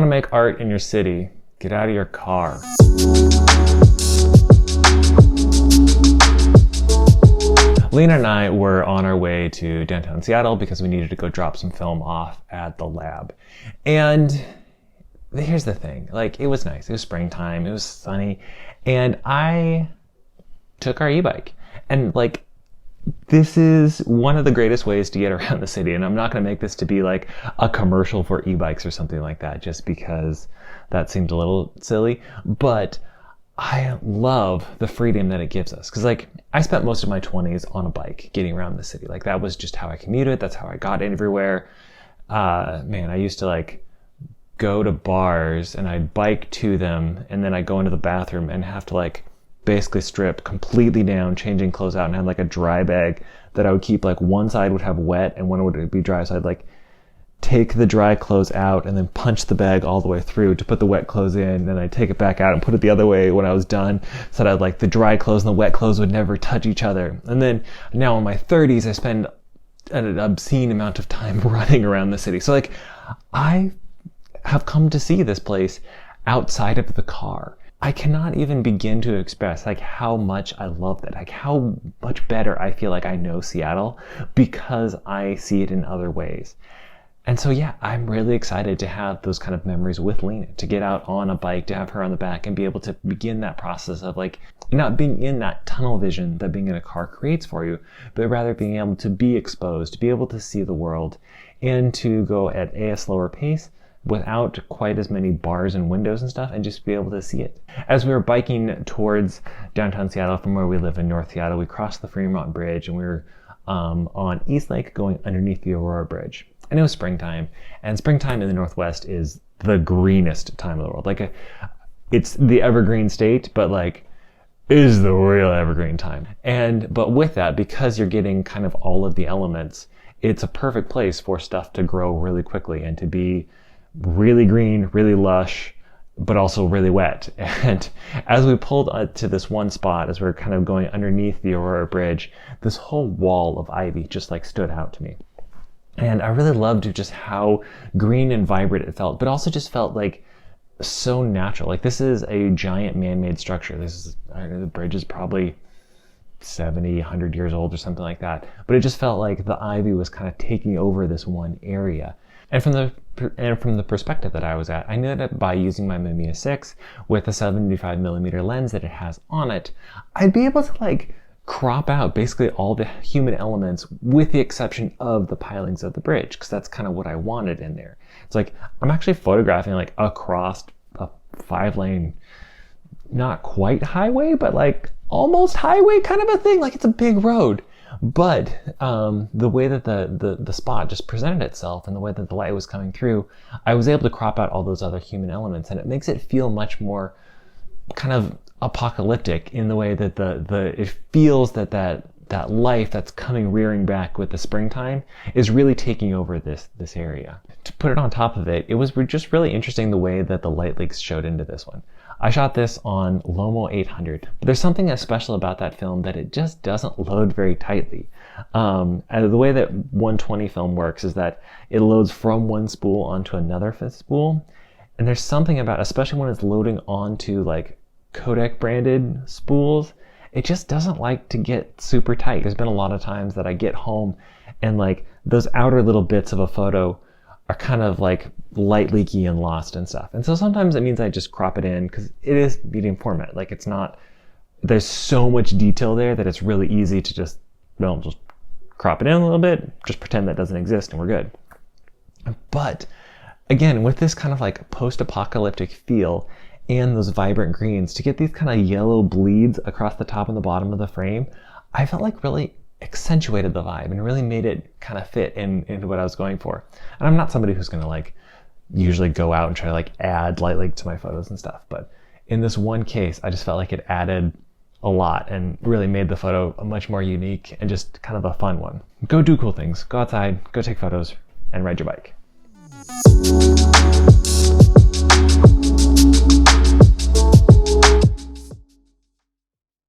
to make art in your city, get out of your car. Lena and I were on our way to downtown Seattle because we needed to go drop some film off at the lab. And here's the thing, like, it was nice. It was springtime, it was sunny, and I took our e-bike. And like, this is one of the greatest ways to get around the city. And I'm not going to make this to be like a commercial for e-bikes or something like that, just because that seemed a little silly. But I love the freedom that it gives us. Because like, I spent most of my 20s on a bike getting around the city. Like, that was just how I commuted. That's how I got everywhere. Man, I used to like go to bars and I'd bike to them, and then I'd go into the bathroom and have to like basically strip completely down, changing clothes out, and have like a dry bag that I would keep. Like, one side would have wet and one would be dry, so I'd like take the dry clothes out and then punch the bag all the way through to put the wet clothes in, and I'd take it back out and put it the other way when I was done, so that I'd like the dry clothes and the wet clothes would never touch each other. And then now in my 30s, I spend an obscene amount of time running around the city. So like, I have come to see this place outside of the car. I cannot even begin to express like how much I love that, like how much better I feel like I know Seattle because I see it in other ways. And so yeah, I'm really excited to have those kind of memories with Lena, to get out on a bike, to have her on the back and be able to begin that process of like not being in that tunnel vision that being in a car creates for you, but rather being able to be exposed, to be able to see the world, and to go at a slower pace without quite as many bars and windows and stuff, and just be able to see it. As we were biking towards downtown Seattle from where we live in North Seattle, we crossed the Fremont Bridge and we were on East Lake going underneath the Aurora Bridge. And it was springtime, and springtime in the Northwest is the greenest time of the world. Like, it's the evergreen state, but like, it is the real evergreen time. But with that, because you're getting kind of all of the elements, it's a perfect place for stuff to grow really quickly and to be really green, really lush, but also really wet. And as we pulled to this one spot, as we were kind of going underneath the Aurora Bridge, this whole wall of ivy just like stood out to me. And I really loved just how green and vibrant it felt, but also just felt like so natural. Like, this is a giant man-made structure. The bridge is probably 70, 100 years old or something like that. But it just felt like the ivy was kind of taking over this one area. And from the perspective that I was at, I knew that by using my Mamiya 6 with a 75mm lens that it has on it, I'd be able to like crop out basically all the human elements with the exception of the pilings of the bridge, because that's kind of what I wanted in there. It's like, I'm actually photographing like across a 5-lane, not quite highway, but like almost highway kind of a thing. Like, it's a big road. But the way that the spot just presented itself and the way that the light was coming through, I was able to crop out all those other human elements, and it makes it feel much more kind of apocalyptic in the way that it feels that life that's coming rearing back with the springtime is really taking over this area. To put it on top of it, it was just really interesting the way that the light leaks showed into this one. I shot this on Lomo 800, but there's something special about that film that it just doesn't load very tightly. And the way that 120 film works is that it loads from one spool onto another spool, and there's something about, especially when it's loading onto like Kodak branded spools, it just doesn't like to get super tight. There's been a lot of times that I get home and like those outer little bits of a photo are kind of like light leaky and lost and stuff. And so sometimes it means I just crop it in because it is medium format. Like, it's not, there's so much detail there that it's really easy to just crop it in a little bit, just pretend that doesn't exist, and we're good. But again, with this kind of like post-apocalyptic feel and those vibrant greens, to get these kind of yellow bleeds across the top and the bottom of the frame, I felt like really accentuated the vibe and really made it kind of fit into what I was going for. And I'm not somebody who's going to like usually go out and try to like add light leak to my photos and stuff, but in this one case, I just felt like it added a lot and really made the photo a much more unique and just kind of a fun one. Go do cool things, go outside, go take photos, and ride your bike.